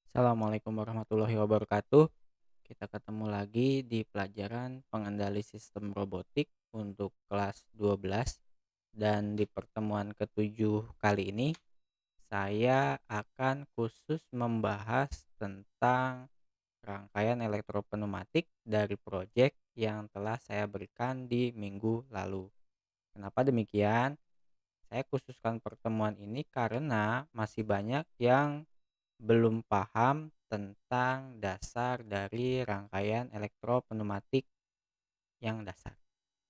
Assalamualaikum warahmatullahi wabarakatuh. Kita ketemu lagi di pelajaran pengendali sistem robotik untuk kelas 12 dan di pertemuan ketujuh kali ini saya akan khusus membahas tentang rangkaian elektropneumatik dari proyek yang telah saya berikan di minggu lalu. Kenapa demikian? Saya khususkan pertemuan ini karena masih banyak yang belum paham tentang dasar dari rangkaian elektropneumatik yang dasar.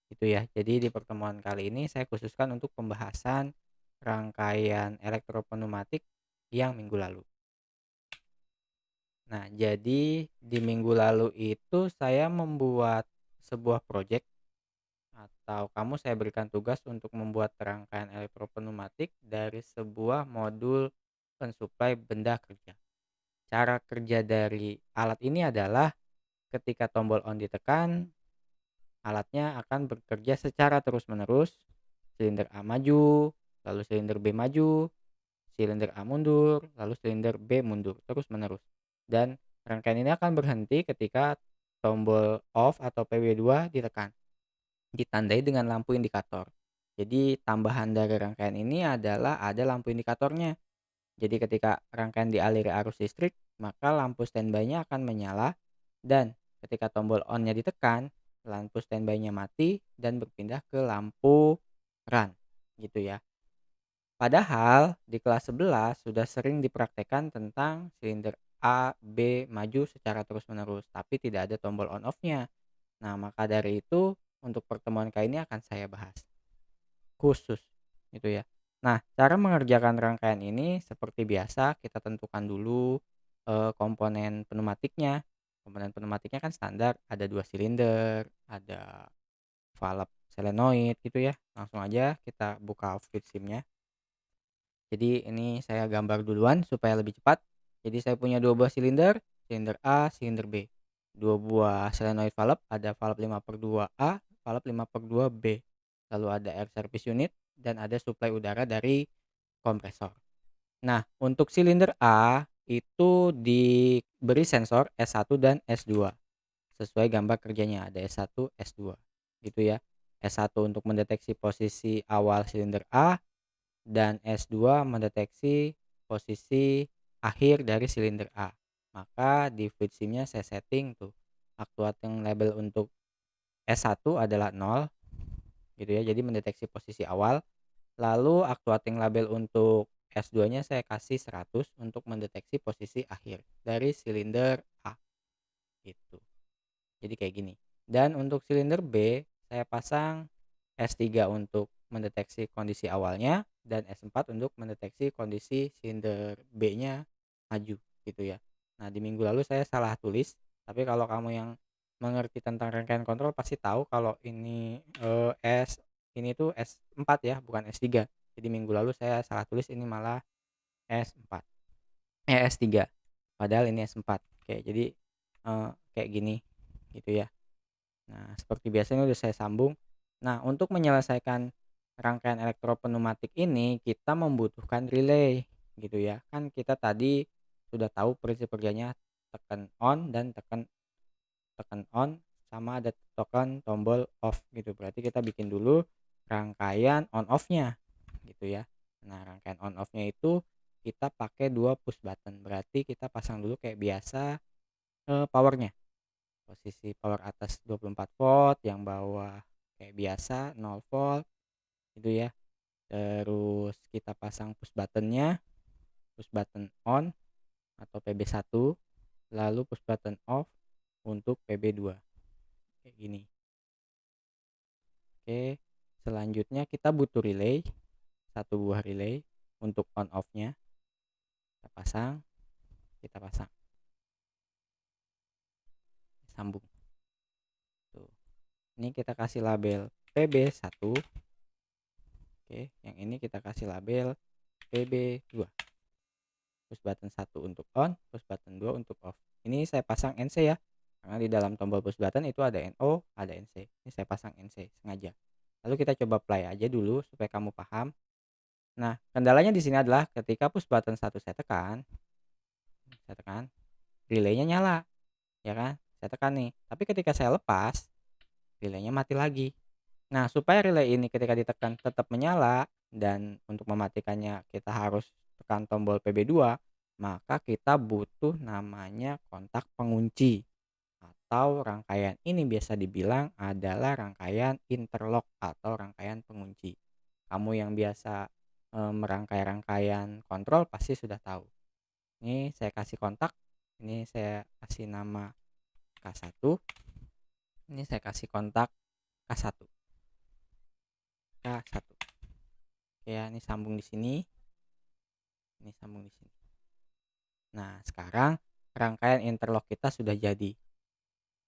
Itu ya. Jadi di pertemuan kali ini saya khususkan untuk pembahasan rangkaian elektropneumatik yang minggu lalu. Nah, jadi di minggu lalu itu saya membuat sebuah proyek atau saya berikan tugas untuk membuat rangkaian elektropneumatik dari sebuah modul pensuplai benda kerja. Cara kerja dari alat ini adalah ketika tombol on ditekan, alatnya akan bekerja secara terus-menerus. Silinder A maju, lalu silinder B maju, silinder A mundur, lalu silinder B mundur, terus-menerus. Dan rangkaian ini akan berhenti ketika tombol off atau PW2 ditekan, ditandai dengan lampu indikator. Jadi tambahan dari rangkaian ini adalah ada lampu indikatornya. Jadi ketika rangkaian dialiri arus listrik, maka lampu standby-nya akan menyala dan ketika tombol on-nya ditekan, lampu standby-nya mati dan berpindah ke lampu run gitu ya. Padahal di kelas 11 sudah sering dipraktekkan tentang silinder A, B maju secara terus-menerus, tapi tidak ada tombol on off-nya. Nah, maka dari itu untuk pertemuan kali ini akan saya bahas khusus gitu ya. Nah, cara mengerjakan rangkaian ini seperti biasa kita tentukan dulu komponen pneumatiknya. Komponen pneumatiknya kan standar ada 2 silinder, ada valve solenoid gitu ya. Langsung aja kita buka fluid sim-nya. Jadi ini saya gambar duluan supaya lebih cepat. Jadi saya punya 2 buah silinder, silinder A, silinder B. 2 buah solenoid valve, ada valve 5/2 A, valve 5/2 B. Lalu ada air service unit dan ada suplai udara dari kompresor. Nah, untuk silinder A itu diberi sensor S1 dan S2. Sesuai gambar kerjanya ada S1, S2 gitu ya. S1 untuk mendeteksi posisi awal silinder A dan S2 mendeteksi posisi akhir dari silinder A. Maka di fluid sim-nya saya setting tuh actuating label untuk S1 adalah 0 gitu ya. Jadi mendeteksi posisi awal. Lalu actuating label untuk S2-nya saya kasih 100 untuk mendeteksi posisi akhir dari silinder A gitu. Jadi kayak gini. Dan untuk silinder B saya pasang S3 untuk mendeteksi kondisi awalnya dan S4 untuk mendeteksi kondisi silinder B-nya maju gitu ya. Nah, di minggu lalu saya salah tulis, tapi kalau kamu yang mengerti tentang rangkaian kontrol pasti tahu kalau ini ini tuh S4 ya, bukan S3. Jadi minggu lalu saya salah tulis ini malah S4. S3. Padahal ini S4. Oke, jadi kayak gini gitu ya. Nah, seperti biasanya udah saya sambung. Nah, untuk menyelesaikan rangkaian elektropneumatik ini kita membutuhkan relay gitu ya. Kan kita tadi sudah tahu prinsip kerjanya tekan on dan tekan tekan on sama ada tekan tombol off gitu. Berarti kita bikin dulu rangkaian on off-nya gitu ya. Nah, rangkaian on off-nya itu kita pakai 2 push button. Berarti kita pasang dulu kayak biasa powernya. Posisi power atas 24 volt, yang bawah kayak biasa 0 volt gitu ya. Terus kita pasang push button-nya, push button on atau PB1, lalu push button off untuk PB2 kayak gini. Oke, selanjutnya kita butuh relay, satu buah relay untuk on off-nya. Kita pasang, sambung. Tuh. Ini kita kasih label PB1. Oke, yang ini kita kasih label PB2. Push button 1 untuk on, push button 2 untuk off. Ini saya pasang NC ya. Karena di dalam tombol push button itu ada NO, ada NC. Ini saya pasang NC sengaja. Lalu kita coba play aja dulu supaya kamu paham. Nah, kendalanya di sini adalah ketika push button 1 saya tekan, saya tekan, relaynya nyala, ya kan? Saya tekan nih, tapi ketika saya lepas, relaynya mati lagi. Nah, supaya relay ini ketika ditekan tetap menyala dan untuk mematikannya kita harus tekan tombol PB2, maka kita butuh namanya kontak pengunci atau rangkaian ini biasa dibilang adalah rangkaian interlock atau rangkaian pengunci. Kamu yang biasa merangkai rangkaian kontrol pasti sudah tahu. Ini saya kasih kontak, ini saya kasih nama K1, ini saya kasih kontak K1. K1. Oke ya, ini sambung di sini, ini sambung di sini. Nah, sekarang rangkaian interlock kita sudah jadi.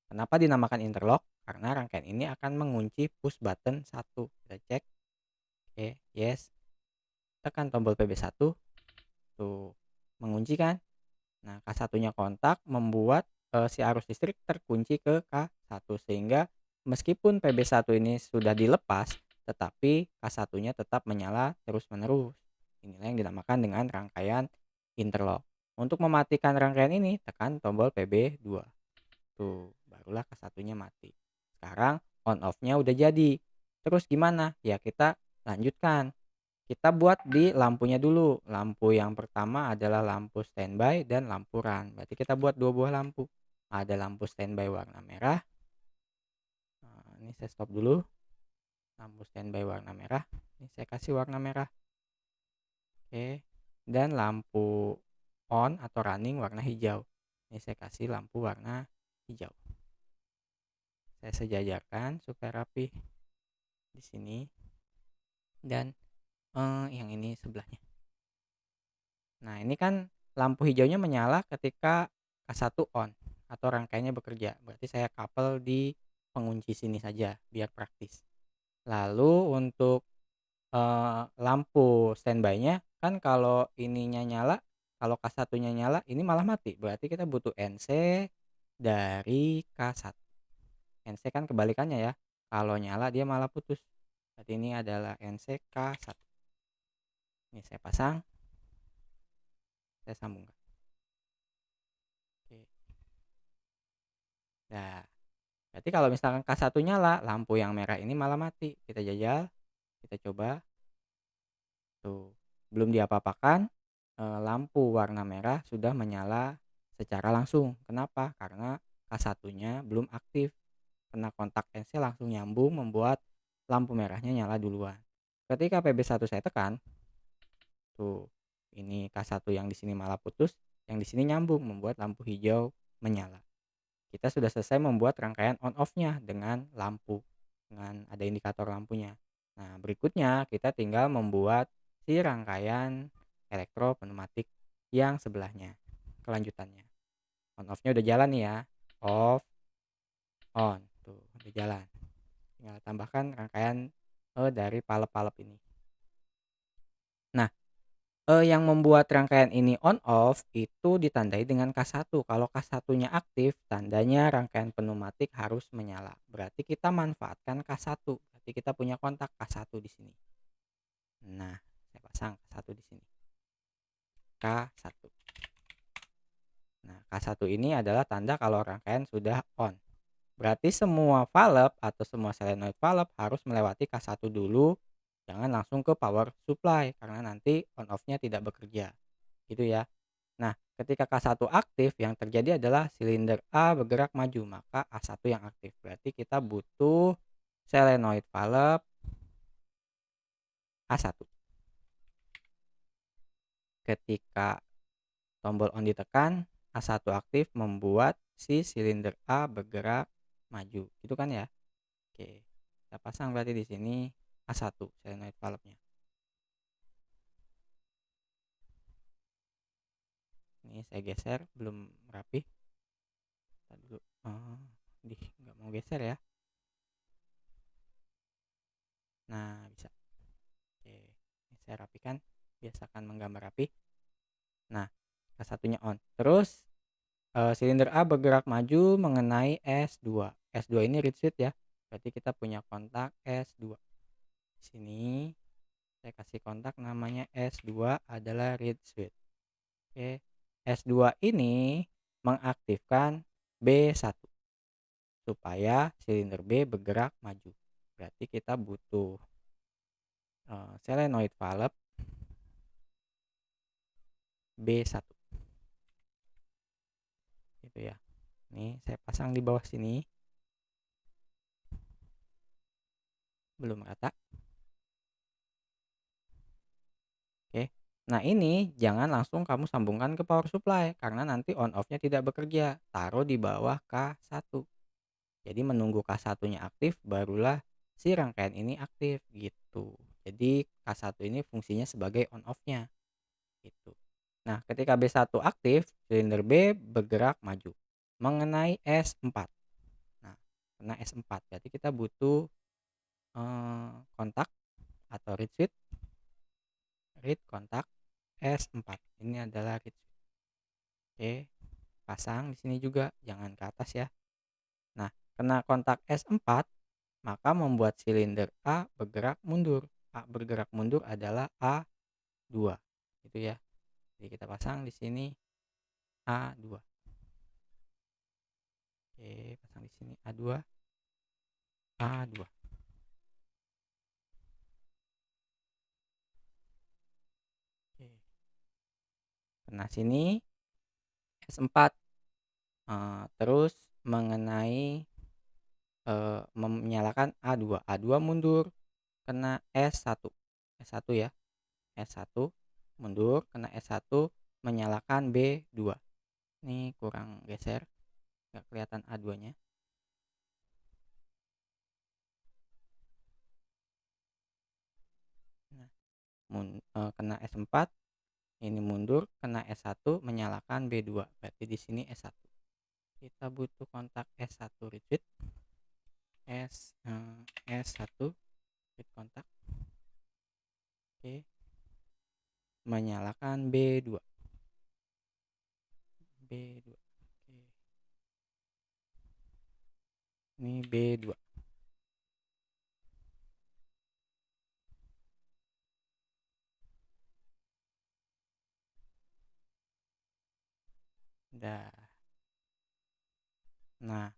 Kenapa dinamakan interlock? Karena rangkaian ini akan mengunci push button 1. Kita cek. Oke, yes. Tekan tombol PB1. Tuh, mengunci kan? Nah, K1-nya kontak membuat si arus listrik terkunci ke K1 sehingga meskipun PB1 ini sudah dilepas, tetapi K1-nya tetap menyala terus-menerus. Inilah yang dinamakan dengan rangkaian interlock. Untuk mematikan rangkaian ini, tekan tombol PB2. Tuh, barulah K1-nya mati. Sekarang on off-nya udah jadi. Terus gimana? Ya kita lanjutkan. Kita buat di lampunya dulu. Lampu yang pertama adalah lampu standby dan lampu run. Berarti kita buat dua buah lampu. Ada lampu standby warna merah. Nah, ini saya stop dulu. Lampu standby warna merah. Ini saya kasih warna merah. Oke. Dan lampu on atau running warna hijau. Ini saya kasih lampu warna hijau. Saya sejajarkan supaya rapi di sini. Dan yang ini sebelahnya. Nah, ini kan lampu hijaunya menyala ketika K1 on atau rangkaiannya bekerja. Berarti saya couple di pengunci sini saja biar praktis. Lalu untuk lampu standby-nya kan kalau ininya nyala, kalau K1-nya nyala ini malah mati. Berarti kita butuh NC dari K1. NC kan kebalikannya ya. Kalau nyala dia malah putus. Berarti ini adalah NC K1. Ini saya pasang. Saya sambungkan. Oke. Nah, berarti kalau misalkan K1 nyala, lampu yang merah ini malah mati. Kita jajal, kita coba. Tuh, belum diapa-apakan, lampu warna merah sudah menyala secara langsung. Kenapa? Karena K1-nya belum aktif. Kena kontak NC langsung nyambung membuat lampu merahnya nyala duluan. Ketika PB1 saya tekan, tuh, ini K1 yang di sini malah putus, yang di sini nyambung membuat lampu hijau menyala. Kita sudah selesai membuat rangkaian on off-nya dengan lampu, dengan ada indikator lampunya. Nah, berikutnya kita tinggal membuat si rangkaian elektropneumatik yang sebelahnya. Kelanjutannya. On off-nya udah jalan nih ya. Off, on. Tuh, udah jalan. Tinggal tambahkan rangkaian dari palep-palep ini. Nah, yang membuat rangkaian ini on off itu ditandai dengan K1. Kalau K1-nya aktif, tandanya rangkaian pneumatik harus menyala. Berarti kita manfaatkan K1. Berarti kita punya kontak K1 di sini. Nah, saya pasang K1 di sini. K1. Nah, K1 ini adalah tanda kalau rangkaian sudah on. Berarti semua valve atau semua solenoid valve harus melewati K1 dulu. Jangan langsung ke power supply karena nanti on off-nya tidak bekerja. Gitu ya. Nah, ketika K1 aktif yang terjadi adalah silinder A bergerak maju, maka A1 yang aktif. Berarti kita butuh solenoid valve A1. Ketika tombol on ditekan, A1 aktif membuat si silinder A bergerak maju. Gitu kan ya? Oke. Kita pasang berarti di sini A1 solenoid valve-nya. Ini saya geser belum rapi. Tadi dulu. Nggak mau geser ya. Nah, bisa. Oke. Ini saya rapikan. Biasakan menggambar rapi. Nah, K1-nya on. Terus silinder A bergerak maju mengenai S2. S2 ini reed switch ya. Berarti kita punya kontak S2. Di sini saya kasih kontak namanya S2 adalah reed switch. Oke. S2 ini mengaktifkan B1 supaya silinder B bergerak maju. Berarti kita butuh solenoid valve B1 gitu ya. Nih saya pasang di bawah sini, belum rata. Oke. Nah, ini jangan langsung kamu sambungkan ke power supply karena nanti on off-nya tidak bekerja. Taruh di bawah K1. Jadi menunggu K1-nya aktif barulah si rangkaian ini aktif gitu. Jadi K1 ini fungsinya sebagai on off-nya gitu. Nah, ketika B1 aktif, silinder B bergerak maju mengenai S4. Nah, kena S4 berarti kita butuh kontak atau reed switch, reed kontak S4. Ini adalah reed switch. Oke, pasang di sini juga, jangan ke atas ya. Nah, kena kontak S4 maka membuat silinder A bergerak mundur. A bergerak mundur adalah A2. Gitu ya. Jadi kita pasang di sini A2. Oke, pasang di sini A2. A2. Oke. Kena sini S4. Terus mengenai menyalakan A2. A2 mundur kena S1. S1 ya. S1 mundur kena S1 menyalakan B2. Ini kurang geser, nggak kelihatan A2-nya. Nah, kena S4, ini mundur kena S1 menyalakan B2. Berarti di sini S1. Kita butuh kontak S1 repeat. S1 repeat kontak. Oke. Menyalakan B2. B2. Oke. Ini B2. Dah. Nah,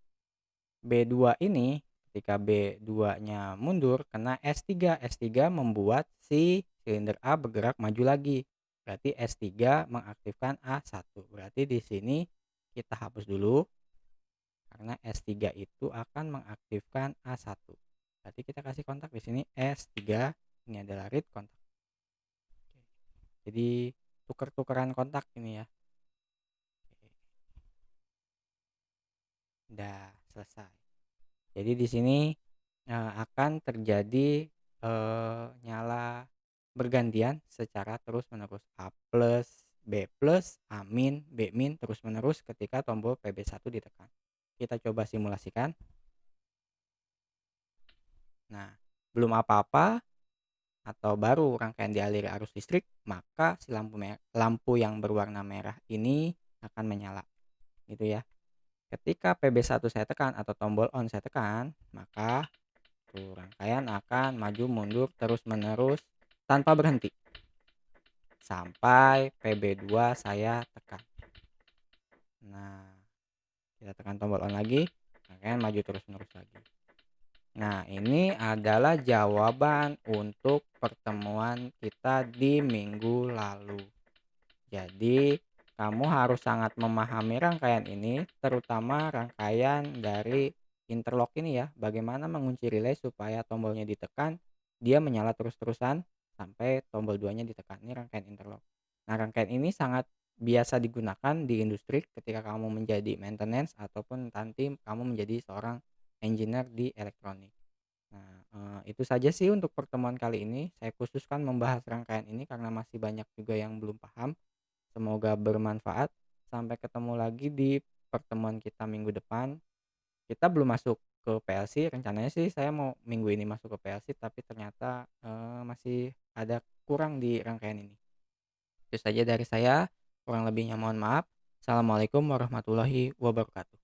B2 ini ketika B2-nya mundur kena S3. S3 membuat si silinder A bergerak maju lagi. Berarti S3 mengaktifkan A1. Berarti di sini kita hapus dulu karena S3 itu akan mengaktifkan A1. Berarti kita kasih kontak di sini S3. Ini adalah read kontak. Jadi tuker-tukeran kontak ini ya. Udah selesai. Jadi di sini akan terjadi nyala bergantian secara terus menerus A plus, B plus, A min, B min terus menerus ketika tombol PB1 ditekan. Kita coba simulasikan. Nah, belum apa-apa atau baru rangkaian dialiri arus listrik, maka si lampu yang berwarna merah ini akan menyala. Gitu ya. Ketika PB1 saya tekan atau tombol on saya tekan, maka rangkaian akan maju mundur terus menerus tanpa berhenti sampai PB2 saya tekan. Nah, kita tekan tombol on lagi, rangkaian maju terus menerus lagi. Nah, ini adalah jawaban untuk pertemuan kita di minggu lalu. Jadi kamu harus sangat memahami rangkaian ini, terutama rangkaian dari interlock ini ya. Bagaimana mengunci relay supaya tombolnya ditekan, dia menyala terus-terusan sampai tombol 2-nya ditekan. Ini rangkaian interlock. Nah, rangkaian ini sangat biasa digunakan di industri ketika kamu menjadi maintenance ataupun nanti kamu menjadi seorang engineer di elektronik. Nah, itu saja sih untuk pertemuan kali ini. Saya khususkan membahas rangkaian ini karena masih banyak juga yang belum paham. Semoga bermanfaat. Sampai ketemu lagi di pertemuan kita minggu depan. Kita belum masuk ke PLC, rencananya sih saya mau minggu ini masuk ke PLC, tapi ternyata masih ada kurang di rangkaian ini. Itu saja dari saya, kurang lebihnya mohon maaf. Assalamualaikum warahmatullahi wabarakatuh.